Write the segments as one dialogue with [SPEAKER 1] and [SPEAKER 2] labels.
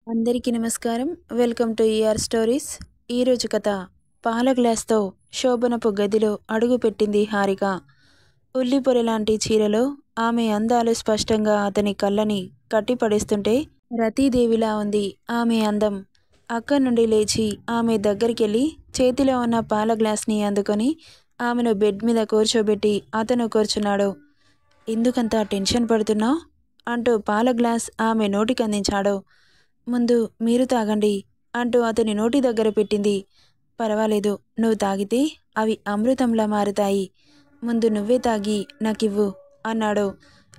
[SPEAKER 1] అందరికీ నమస్కారం. Welcome to ER stories. ఈరోజు కథ పాల గ్లాస్తో శోభనపు గదిలో అడుగుపెట్టింది హారిక. ఉల్లిపొర లాంటి చీరలో ఆమె అందాలు స్పష్టంగా అతని కళ్ళని కట్టిపడేస్తుంటే రతీదేవిలా ఉంది ఆమె అందం. అక్కడి నుండి లేచి ఆమె దగ్గరికెళ్ళి చేతిలో ఉన్న పాల గ్లాస్ని అందుకొని ఆమెను బెడ్ మీద కూర్చోబెట్టి అతను కూర్చున్నాడు. ఎందుకంత టెన్షన్ పడుతున్నావు అంటూ పాల గ్లాస్ ఆమె నోటికి అందించాడు. ముందు మీరు తాగండి అంటూ అతని నోటి దగ్గర పెట్టింది. పర్వాలేదు, నువ్వు తాగితే అవి అమృతంలా మారుతాయి. ముందు నువ్వే తాగి నాకివ్వు అన్నాడు.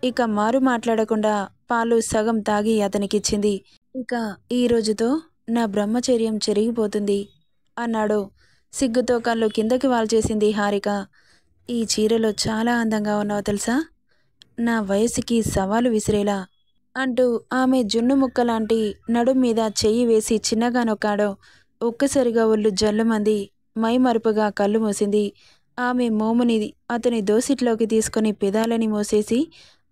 [SPEAKER 1] ఇక మారు మాట్లాడకుండా పాలు సగం తాగి అతనికిచ్చింది. ఇక ఈ రోజుతో నా బ్రహ్మచర్యం చెరిగిపోతుంది అన్నాడు. సిగ్గుతో కళ్ళు కిందకి వాల్చేసింది హారిక. ఈ చీరలో చాలా అందంగా ఉన్నావు తెలుసా, నా వయసుకి సవాలు విసిరేలా అంటూ ఆమె జున్ను ముక్కలాంటి నడుం మీద చెయ్యి వేసి చిన్నగా నొక్కాడు. ఒక్కసారిగా ఒళ్ళు జల్లుమంది. మైమరుపుగా కళ్ళు మూసింది. ఆమె మోముని అతని దోసిట్లోకి తీసుకుని పెదాలని మోసేసి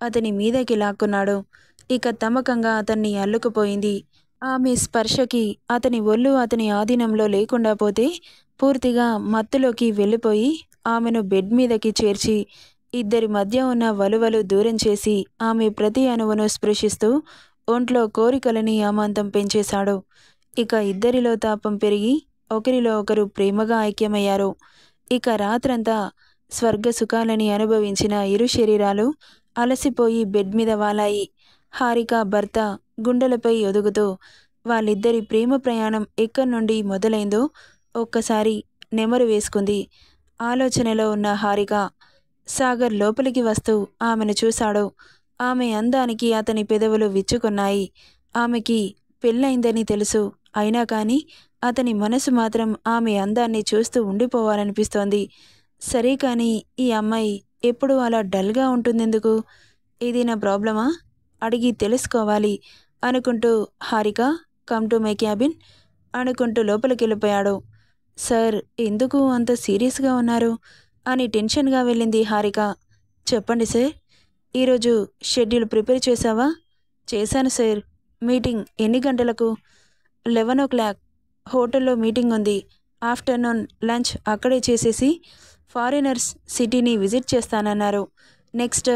[SPEAKER 1] అతని మీదకి లాక్కున్నాడు. ఇక తమకంగా అతన్ని అల్లుకుపోయింది. ఆమె స్పర్శకి అతని ఒళ్ళు అతని ఆధీనంలో లేకుండా పోతే పూర్తిగా మత్తులోకి వెళ్ళిపోయి ఆమెను బెడ్ మీదకి చేర్చి ఇద్దరి మధ్య ఉన్న వలువలు దూరం చేసి ఆమె ప్రతి అణువును స్పృశిస్తూ ఒంట్లో కోరికలని అమాంతం పెంచేశాడు. ఇక ఇద్దరిలో తాపం పెరిగి ఒకరిలో ఒకరు ప్రేమగా ఐక్యమయ్యారు. ఇక రాత్రంతా స్వర్గ సుఖాలని అనుభవించిన ఇరు శరీరాలు అలసిపోయి బెడ్ మీద వాలాయి. హారిక భర్త గుండెలపై ఒదుగుతూ వాళ్ళిద్దరి ప్రేమ ప్రయాణం ఎక్కడి నుండి మొదలైందో ఒక్కసారి నెమరు వేసుకుంది. ఆలోచనలో ఉన్న హారిక సాగర్ లోపలికి వస్తూ ఆమెను చూశాడు. ఆమె అందానికి అతని పెదవులు విచ్చుకున్నాయి. ఆమెకి పెళ్ళైందని తెలుసు, అయినా కానీ అతని మనసు మాత్రం ఆమె అందాన్ని చూస్తూ ఉండిపోవాలనిపిస్తోంది. సరే కానీ ఈ అమ్మాయి ఎప్పుడు అలా డల్గా ఉంటుందెందుకు? ఇది నా ప్రాబ్లమా? అడిగి తెలుసుకోవాలి అనుకుంటూ Harika come to my cabin అనుకుంటూ లోపలికెళ్ళిపోయాడు. సార్, ఎందుకు అంత సీరియస్గా ఉన్నారు అని టెన్షన్గా వెళ్ళింది హారిక. చెప్పండి సార్, ఈరోజు షెడ్యూల్ ప్రిపేర్ చేశావా? చేశాను సార్. మీటింగ్ ఎన్ని గంటలకు? 11 o'clock. హోటల్లో మీటింగ్ ఉంది. ఆఫ్టర్నూన్ లంచ్ అక్కడే చేసేసి ఫారినర్స్ సిటీని విజిట్ చేస్తానన్నారు. నెక్స్ట్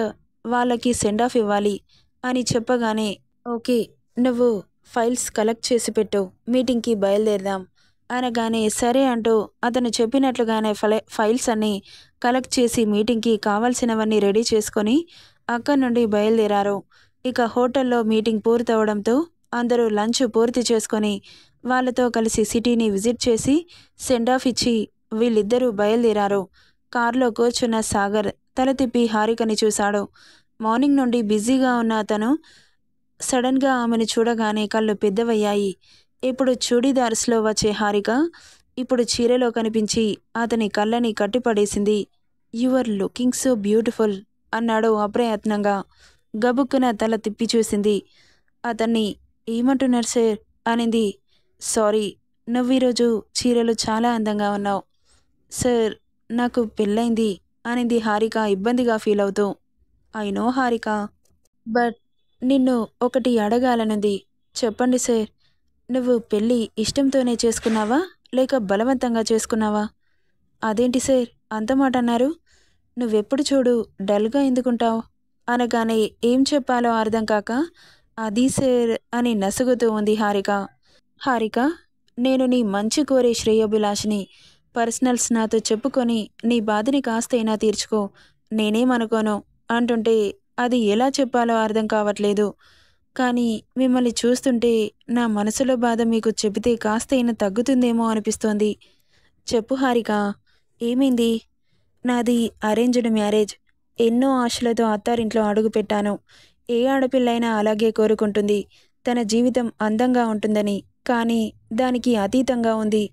[SPEAKER 1] వాళ్ళకి సెండ్ ఆఫ్ ఇవ్వాలి అని చెప్పగానే ఓకే, నువ్వు ఫైల్స్ కలెక్ట్ చేసి పెట్టు, మీటింగ్కి బయలుదేరదాం అనగానే సరే అంటూ అతను చెప్పినట్లుగానే ఫైల్స్ అన్నీ కలెక్ట్ చేసి మీటింగ్కి కావాల్సినవన్నీ రెడీ చేసుకొని అక్కడి నుండి బయలుదేరారు. ఇక హోటల్లో మీటింగ్ పూర్తవడంతో అందరూ లంచ్ పూర్తి చేసుకొని వాళ్ళతో కలిసి సిటీని విజిట్ చేసి సెండ్ ఆఫ్ ఇచ్చి వీళ్ళిద్దరూ బయలుదేరారు. కారులో కూర్చున్న సాగర్ తల తిప్పి హారికని చూశాడు. మార్నింగ్ నుండి బిజీగా ఉన్న అతను సడన్గా ఆమెను చూడగానే కళ్ళు పెద్దవయ్యాయి. ఇప్పుడు చూడీదార్స్లో వచ్చే హారిక ఇప్పుడు చీరలో కనిపించి అతని కళ్ళని కట్టిపడేసింది. You are looking so beautiful అన్నాడు అప్రయత్నంగా. గబుక్కున తల తిప్పి చూసింది. అతన్ని ఏమంటున్నారు సార్ అనింది. సారీ, నువ్వు ఈరోజు చీరలు చాలా అందంగా ఉన్నావు. సార్, నాకు పెళ్ళైంది అనింది హారిక ఇబ్బందిగా ఫీల్ అవుతూ. ఐ నో హారిక, బట్ నిన్ను ఒకటి అడగాలనుంది. చెప్పండి సార్, నువ్వు పెళ్ళి ఇష్టంతోనే చేసుకున్నావా లేక బలవంతంగా చేసుకున్నావా? అదేంటి సార్ అంత మాట అన్నారు? నువ్వెప్పుడు చూడు డల్గా ఎందుకుంటావు అనగానే ఏం చెప్పాలో అర్థం కాక అది సార్ అని నసుగుతూ ఉంది హారిక. హారిక, నేను నీ మంచి కోరే శ్రేయోభిలాషిని. పర్సనల్స్ నాతో చెప్పుకొని నీ బాధని కాస్తైనా తీర్చుకో, నేనేమనుకోను అంటుంటే అది ఎలా చెప్పాలో అర్థం కావట్లేదు. కానీ మిమ్మల్ని చూస్తుంటే నా మనసులో బాధ మీకు చెబితే కాస్తైనా తగ్గుతుందేమో అనిపిస్తోంది. చెప్పు హారిక, ఏమైంది? నాది అరేంజ్డ్ మ్యారేజ్. ఎన్నో ఆశలతో అత్తారింట్లో అడుగుపెట్టాను. ఏ ఆడపిల్లైనా అలాగే కోరుకుంటుంది, తన జీవితం అందంగా ఉంటుందని. కానీ దానికి అతీతంగా ఉంది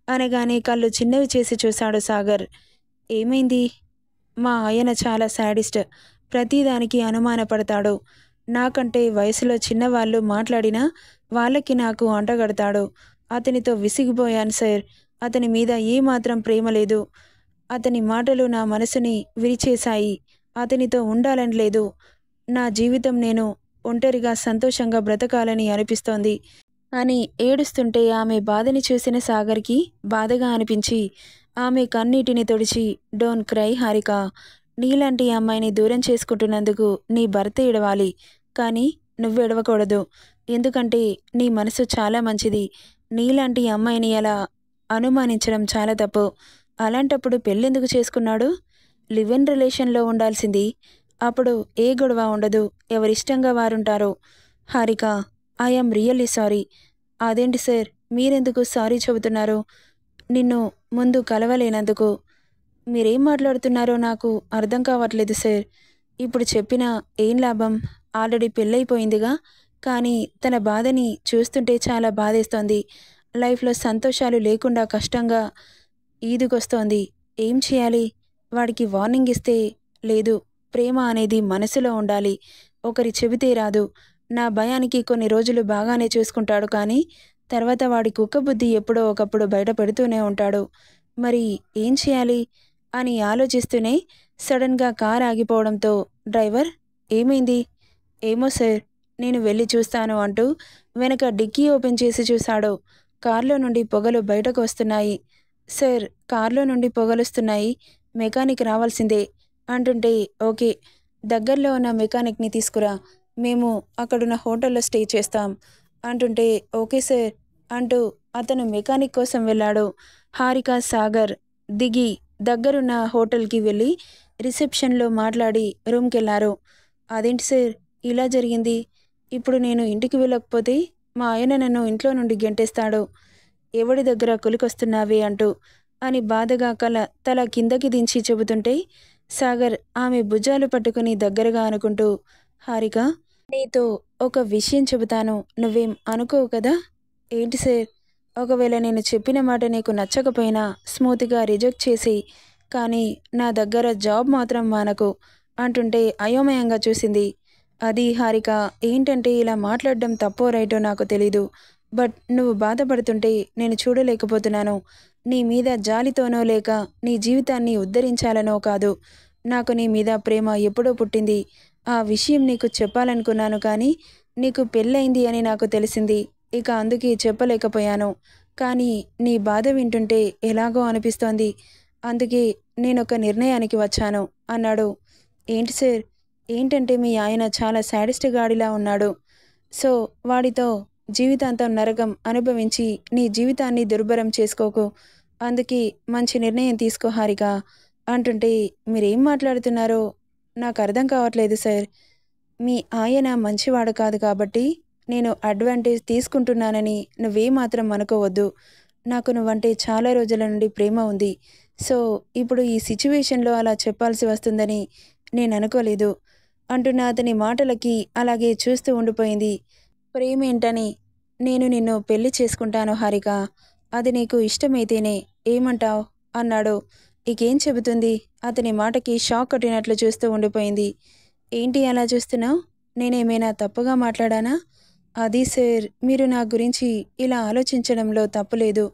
[SPEAKER 1] అనగానే కళ్ళు చిన్నవి చేసి చూశాడు సాగర్. ఏమైంది? మా ఆయన చాలా శాడిస్ట్. ప్రతిదానికి అనుమానపడతాడు. నాకంటే వయసులో చిన్నవాళ్ళు మాట్లాడినా వాళ్ళకి నాకు అంటగడతాడు. అతనితో విసిగిపోయాను సార్. అతని మీద ఏమాత్రం ప్రేమ లేదు. అతని మాటలు నా మనసుని విరిచేశాయి. అతనితో ఉండాలని లేదు. నా జీవితం నేను ఒంటరిగా సంతోషంగా బ్రతకాలని అనిపిస్తోంది. అని ఏడుస్తుంటే ఆమె బాధని చూసిన సాగర్కి బాధగా అనిపించి ఆమె కన్నీటిని తుడిచి డోంట్ క్రై హారిక, నీలాంటి అమ్మాయిని దూరం చేసుకుంటున్నందుకు నీ భర్త ఏడవాలి, కానీ నువ్వు ఏడవకూడదు. ఎందుకంటే నీ మనసు చాలా మంచిది. నీలాంటి అమ్మాయిని అలా అనుమానించడం చాలా తప్పు. అలాంటప్పుడు పెళ్ళెందుకు చేసుకున్నాడు? లివ్ ఇన్ రిలేషన్లో ఉండాల్సింది. అప్పుడు ఏ గొడవ ఉండదు, ఎవరిష్టంగా వారుంటారు. Harika, I'm really sorry. అదేంటి సార్, మీరెందుకు సారీ చెబుతున్నారు? నిన్ను ముందు కలవలేనందుకు. మీరేం మాట్లాడుతున్నారో నాకు అర్థం కావట్లేదు సార్. ఇప్పుడు చెప్పినా ఏం లాభం? ఆల్రెడీ పెళ్ళైపోయిందిగా. కానీ తన బాధని చూస్తుంటే చాలా బాధేస్తోంది. లైఫ్లో సంతోషాలు లేకుండా కష్టంగా ఈదుకొస్తోంది. ఏం చేయాలి? వాడికి వార్నింగ్ ఇస్తే లేదు, ప్రేమ అనేది మనసులో ఉండాలి, ఒకరి చెబితే రాదు. నా భయానికి కొన్ని రోజులు బాగానే చూసుకుంటాడు, కానీ తర్వాత వాడి కుక్కబుద్ధి ఎప్పుడో ఒకప్పుడు బయట పెడుతూనే ఉంటాడు. మరి ఏం చేయాలి అని ఆలోచిస్తూనే సడన్గా కార్ ఆగిపోవడంతో డ్రైవర్, ఏమైంది? ఏమో సార్, నేను వెళ్ళి చూస్తాను అంటూ వెనక డిక్కీ ఓపెన్ చేసి చూశాడు. కార్లో నుండి పొగలు బయటకు వస్తున్నాయి. సార్, కార్లో నుండి పొగలొస్తున్నాయి, మెకానిక్ రావాల్సిందే అంటుంటే ఓకే, దగ్గరలో ఉన్న మెకానిక్ని తీసుకురా, మేము అక్కడున్న హోటల్లో స్టే చేస్తాం అంటుంటే ఓకే సార్ అంటూ అతను మెకానిక్ కోసం వెళ్ళాడు. హారిక సాగర్ దిగి దగ్గరున్న హోటల్కి వెళ్ళి రిసెప్షన్లో మాట్లాడి రూమ్కెళ్ళారు. అదేంటి సార్ ఇలా జరిగింది? ఇప్పుడు నేను ఇంటికి వెళ్ళకపోతే మా ఆయన నన్ను ఇంట్లో నుండి గెంటేస్తాడు. ఎవడి దగ్గర కొలికొస్తున్నావే అంటూ అని బాధగా తల కిందకి దించి చెబుతుంటే సాగర్ ఆమె భుజాలు పట్టుకుని దగ్గరగా అనుకుంటూ, హారిక, నీతో ఒక విషయం చెబుతాను, నువ్వేం అనుకోవు కదా? ఏంటి సార్? ఒకవేళ నేను చెప్పిన మాట నీకు నచ్చకపోయినా స్మూత్గా రిజెక్ట్ చేసి, కానీ నా దగ్గర జాబ్ మాత్రం మానకు అంటుంటే అయోమయంగా చూసింది. అది హారిక, ఏంటంటే ఇలా మాట్లాడడం తప్పో రైటో నాకు తెలీదు, బట్ నువ్వు బాధపడుతుంటే నేను చూడలేకపోతున్నాను. నీ మీద జాలితోనో లేక నీ జీవితాన్ని ఉద్ధరించాలనో కాదు. నాకు నీ మీద ప్రేమ ఎప్పుడో పుట్టింది. ఆ విషయం నీకు చెప్పాలనుకున్నాను, కానీ నీకు పెళ్ళయింది అని నాకు తెలిసింది. ఇక అందుకే చెప్పలేకపోయాను. కానీ నీ బాధ వింటుంటే ఎలాగో అనిపిస్తోంది. అందుకే నేనొక నిర్ణయానికి వచ్చాను అన్నాడు. ఏంటి సార్? ఏంటంటే మీ ఆయన చాలా శాడిస్ట్ గాడిలా ఉన్నాడు. సో వాడితో జీవితాంతం నరకం అనుభవించి నీ జీవితాన్ని దుర్భరం చేసుకోకు. అందుకే మంచి నిర్ణయం తీసుకో హారిక అంటుంటే మీరేం మాట్లాడుతున్నారో నాకు అర్థం కావట్లేదు సార్. మీ ఆయన మంచివాడు కాదు కాబట్టి నేను అడ్వాంటేజ్ తీసుకుంటున్నానని నువ్వేమాత్రం అనుకోవద్దు. నాకు నువ్వంటే చాలా రోజుల నుండి ప్రేమ ఉంది. సో ఇప్పుడు ఈ సిచ్యువేషన్లో అలా చెప్పాల్సి వస్తుందని నేను అనుకోలేదు అంటున్న అతని మాటలకి అలాగే చూస్తూ ఉండిపోయింది. ప్రేమేంటని? నేను నిన్ను పెళ్లి చేసుకుంటాను హారిక, అది నీకు ఇష్టమైతేనే, ఏమంటావ్ అన్నాడు. ఇకేం చెబుతుంది? అతని మాటకి షాక్ కొట్టినట్లు చూస్తూ ఉండిపోయింది. ఏంటి అలా చూస్తున్నావు? నేనేమైనా తప్పుగా మాట్లాడానా? అది సార్, మీరు నా గురించి ఇలా ఆలోచించడంలో తప్పులేదు.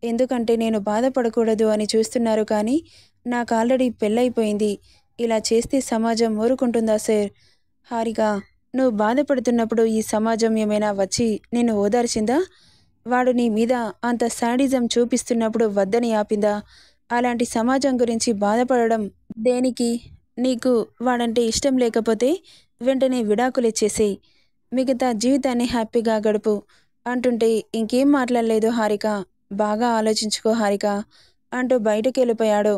[SPEAKER 1] ఎందుకంటే నేను బాధపడకూడదు అని చూస్తున్నారు, కానీ నాకు ఆల్రెడీ పెళ్ళైపోయింది. ఇలా చేస్తే సమాజం ఊరుకుంటుందా సార్? హారిక, నువ్వు బాధపడుతున్నప్పుడు ఈ సమాజం ఏమైనా వచ్చి నిన్ను ఓదార్చిందా? వాడు నీ మీద అంత శాడిజం చూపిస్తున్నప్పుడు వద్దని ఆపిందా? అలాంటి సమాజం గురించి బాధపడడం దేనికి? నీకు వాడంటే ఇష్టం లేకపోతే వెంటనే విడాకులిచ్చేసేయ్, మిగతా జీవితాన్ని హ్యాపీగా గడుపు అంటుంటే ఇంకేం మాట్లాడలేదు హారిక. బాగా ఆలోచించుకో హారిక అంటూ బయటకెళ్ళిపోయాడు.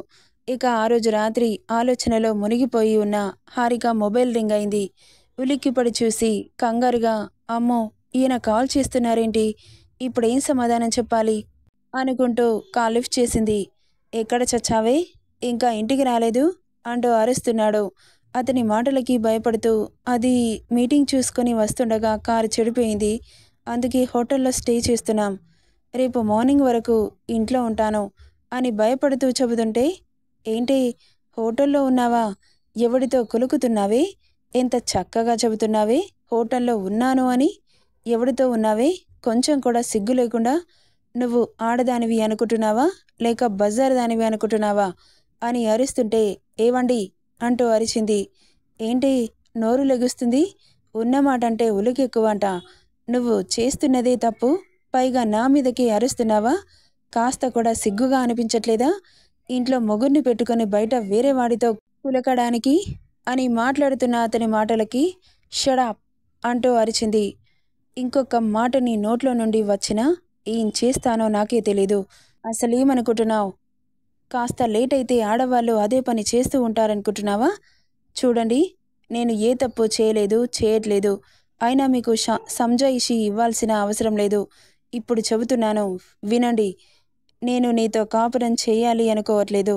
[SPEAKER 1] ఇక ఆ రోజు రాత్రి ఆలోచనలో మునిగిపోయి ఉన్న హారిక మొబైల్ రింగ్ అయింది. ఉలిక్కిపడి చూసి కంగారుగా, అమ్మో, ఈయన కాల్ చేస్తున్నారేంటి? ఇప్పుడేం సమాధానం చెప్పాలి అనుకుంటూ కాల్ లిఫ్ట్ చేసింది. ఎక్కడ చచ్చావే, ఇంకా ఇంటికి రాలేదు అంటూ అరుస్తున్నాడు. అతని మాటలకి భయపడుతూ, అది మీటింగ్ చూసుకొని వస్తుండగా కారు చెడిపోయింది, అందుకే హోటల్లో స్టే చేస్తున్నాం, రేపు మార్నింగ్ వరకు ఇంట్లో ఉంటాను అని భయపడుతూ చెబుతుంటే, ఏంటి హోటల్లో ఉన్నావా? ఎవడితో కులుకుతున్నావే? ఎంత చక్కగా చెబుతున్నావే హోటల్లో ఉన్నాను అని. ఎవడితో ఉన్నావే? కొంచెం కూడా సిగ్గు లేకుండా. నువ్వు ఆడదానివి అనుకుంటున్నావా లేక బజార్ దానివి అనుకుంటున్నావా అని అరుస్తుంటే, ఏవండి అంటూ అరిచింది. ఏంటి నోరు లెగుస్తుంది? ఉన్నమాట అంటే ఉలికెక్కువంట. నువ్వు చేస్తున్నదే తప్పు, పైగా నా మీదకి అరుస్తున్నావా? కాస్త కూడా సిగ్గుగా అనిపించట్లేదా? ఇంట్లో మొగుడిని పెట్టుకొని బయట వేరే వాడితో కులకడానికి అని మాట్లాడుతున్న అతని మాటలకి షడాప్ అంటూ అరిచింది. ఇంకొక మాట నీ నోట్లో నుండి వచ్చినా ఏం చేస్తానో నాకే తెలీదు. అసలేమనుకుంటున్నావు? కాస్త లేట్ అయితే ఆడవాళ్ళు అదే పని చేస్తూ ఉంటారనుకుంటున్నావా? చూడండి, నేను ఏ తప్పు చేయలేదు, చేయట్లేదు. అయినా మీకు సంజాయిషి ఇవ్వాల్సిన అవసరం లేదు. ఇప్పుడు చెబుతున్నాను వినండి. నేను నీతో కాపురం చేయాలి అనుకోవట్లేదు.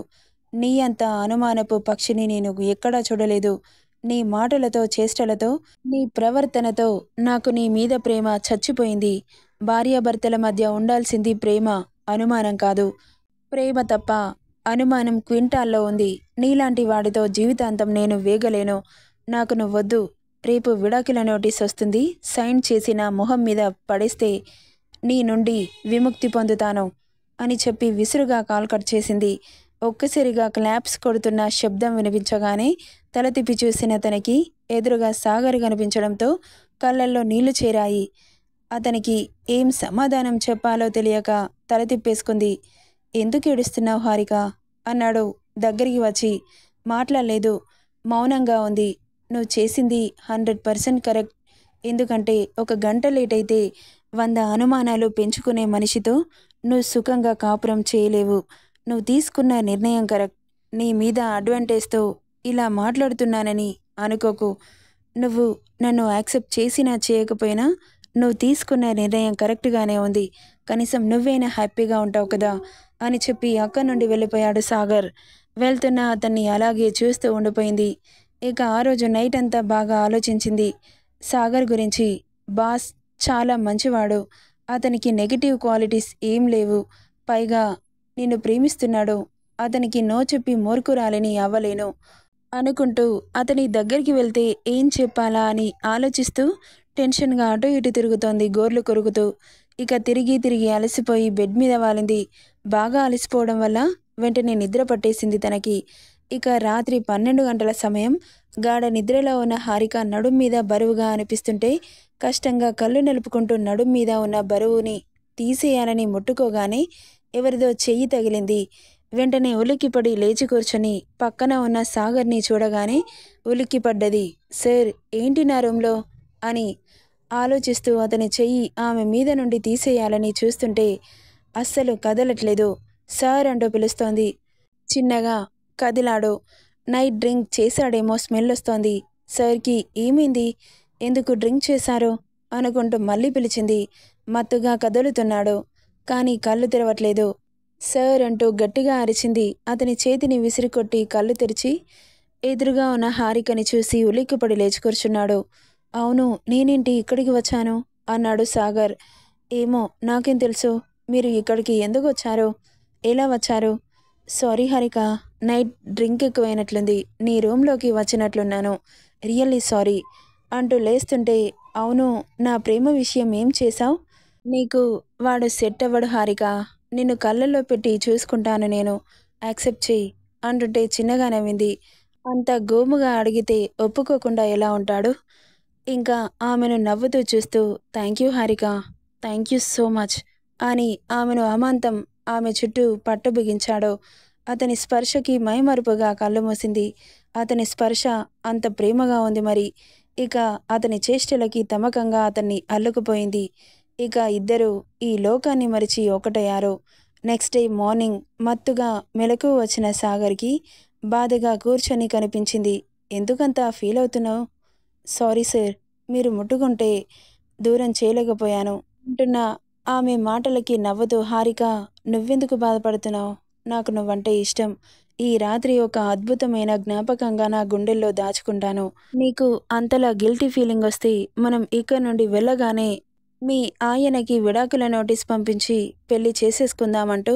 [SPEAKER 1] నీ అంత అనుమానపు పక్షిని నేను ఎక్కడా చూడలేదు. నీ మాటలతో, చేష్టలతో, నీ ప్రవర్తనతో నాకు నీ మీద ప్రేమ చచ్చిపోయింది. భార్యాభర్తల మధ్య ఉండాల్సింది ప్రేమ, అనుమానం కాదు. ప్రేమ తప్ప అనుమానం క్వింటాల్లో ఉంది. నీలాంటి వాడితో జీవితాంతం నేను వేగలేను. నాకు నువ్వొద్దు. రేపు విడాకుల నోటీస్ వస్తుంది. సైన్ చేసి నా మొహం మీద పడేస్తే నీ నుండి విముక్తి పొందుతాను అని చెప్పి విసురుగా కాల్ కట్ చేసింది. ఒక్కసారిగా క్లాప్స్ కొడుతున్న శబ్దం వినిపించగానే తల తిప్పి చూసిన తనకి ఎదురుగా సాగర్ కనిపించడంతో కళ్ళల్లో నీళ్లు చేరాయి. అతనికి ఏం సమాధానం చెప్పాలో తెలియక తల తిప్పేసుకుంది. ఎందుకు ఏడుస్తున్నావు హారిక అన్నాడు దగ్గరికి వచ్చి. మాట్లాడలేదు, మౌనంగా ఉంది. నువ్వు చేసింది 100% కరెక్ట్. ఎందుకంటే ఒక గంట లేట్ అయితే 100 అనుమానాలు పెంచుకునే మనిషితో నువ్వు సుఖంగా కాపురం చేయలేవు. నువ్వు తీసుకున్న నిర్ణయం కరెక్ట్. నీ మీద అడ్వాంటేజ్తో ఇలా మాట్లాడుతున్నానని అనుకోకు. నువ్వు నన్ను యాక్సెప్ట్ చేసినా చేయకపోయినా నువ్వు తీసుకున్న నిర్ణయం కరెక్ట్గానే ఉంది. కనీసం నువ్వైనా హ్యాపీగా ఉంటావు కదా అని చెప్పి అక్కడి నుండి వెళ్ళిపోయాడు సాగర్. వెళ్తున్న అతన్ని అలాగే చూస్తూ ఉండిపోయింది. ఇక ఆ రోజు నైట్ అంతా బాగా ఆలోచించింది సాగర్ గురించి. బాస్ చాలా మంచివాడు. అతనికి నెగిటివ్ క్వాలిటీస్ ఏం లేవు. పైగా నిన్ను ప్రేమిస్తున్నాడు. అతనికి నో చెప్పి మూర్ఖురాలిని అవ్వలేను అనుకుంటూ అతని దగ్గరికి వెళ్తే ఏం చెప్పాలా అని ఆలోచిస్తూ టెన్షన్గా అటు ఇటు తిరుగుతోంది గోర్లు కొరుకుతూ. ఇక తిరిగి తిరిగి అలసిపోయి బెడ్ మీద వాలింది. బాగా అలసిపోవడం వల్ల వెంటనే నిద్ర పట్టేసింది తనకి. ఇక రాత్రి 12 గంటల సమయం. గాఢ నిద్రలో ఉన్న హారిక నడుం మీద బరువుగా అనిపిస్తుంటే కష్టంగా కళ్ళు నలుపుకుంటూ నడుం మీద ఉన్న బరువుని తీసేయాలని ముట్టుకోగానే ఎవరిదో చెయ్యి తగిలింది. వెంటనే ఉలిక్కిపడి లేచి కూర్చొని పక్కన ఉన్న సాగర్ని చూడగానే ఉలిక్కిపడ్డది. సార్ ఏంటి నా రూంలో అని ఆలోచిస్తూ అతని చెయ్యి ఆమె మీద నుండి తీసేయాలని చూస్తుంటే అస్సలు కదలట్లేదు. సార్ అంటూ పిలుస్తోంది. చిన్నగా కదిలాడు. నైట్ డ్రింక్ చేశాడేమో స్మెల్ వస్తోంది. సార్కి ఏమైంది, ఎందుకు డ్రింక్ చేశారు అనుకుంటూ మళ్ళీ పిలిచింది. మత్తుగా కదులుతున్నాడు, కానీ కళ్ళు తెరవట్లేదు. సార్ అంటూ గట్టిగా అరిచింది. అతని చేతిని విసిరికొట్టి కళ్ళు తెరిచి ఎదురుగా ఉన్న హారికని చూసి ఉలిక్కిపడి లేచి కూర్చున్నాడు. అవును, నేనేంటి ఇక్కడికి వచ్చాను అన్నాడు సాగర్. ఏమో నాకేం తెలుసు, మీరు ఇక్కడికి ఎందుకు వచ్చారు, ఎలా వచ్చారు? సారీ హారిక, నైట్ డ్రింక్ ఎక్కువైనట్లుంది, నీ రూమ్లోకి వచ్చినట్లున్నాను, రియల్లీ సారీ అంటూ లేస్తుంటే, అవును నా ప్రేమ విషయం ఏం చేశావు? నీకు వాడు సెట్ అవ్వడు హారిక, నిన్ను కళ్ళల్లో పెట్టి చూసుకుంటాను నేను, యాక్సెప్ట్ చెయ్యి అంటుంటే చిన్నగా నవ్వింది. అంత గోముగా అడిగితే ఒప్పుకోకుండా ఎలా ఉంటాడు? ఇంకా ఆమెను నవ్వుతూ చూస్తూ thank you Harika, thank you so much అని ఆమెను అమాంతం ఆమె చుట్టూ పట్టు బిగించాడు. అతని స్పర్శకి మైమరుపుగా కళ్ళు మూసింది. అతని స్పర్శ అంత ప్రేమగా ఉంది మరి. ఇక అతని చేష్టలకి తమకంగా అతన్ని అల్లుకుపోయింది. ఇక ఇద్దరూ ఈ లోకాన్ని మరిచి ఒకటయ్యారు. నెక్స్ట్ డే మార్నింగ్ మత్తుగా మెలకువ వచ్చిన సాగర్కి బాధగా కూర్చొని కనిపించింది. ఎందుకంత ఫీల్ అవుతున్నావు? సారీ సార్, మీరు ముట్టుకుంటే దూరం చేయలేకపోయాను అంటున్న ఆమె మాటలకి నవ్వుతూ హారిక, నువ్వెందుకు బాధపడుతున్నావు? నాకు నువ్వంటే ఇష్టం. ఈ రాత్రి ఒక అద్భుతమైన జ్ఞాపకంగా నా గుండెల్లో దాచుకుంటాను. నీకు అంతలా గిల్టీ ఫీలింగ్ వస్తే మనం ఇక్కడ నుండి వెళ్ళగానే మీ ఆయనకి విడాకుల నోటీస్ పంపించి పెళ్లి చేసేసుకుందామంటూ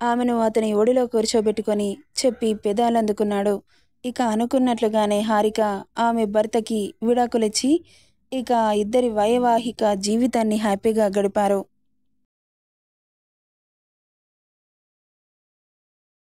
[SPEAKER 1] ఆమెను అతని ఒడిలో కూర్చోబెట్టుకొని చెప్పి పెదాలందుకున్నాడు. ఇక అనుకున్నట్లుగానే హారిక ఆమె భర్తకి విడాకులిచ్చి ఇక ఇద్దరి వైవాహిక జీవితాన్ని హ్యాపీగా గడిపారు.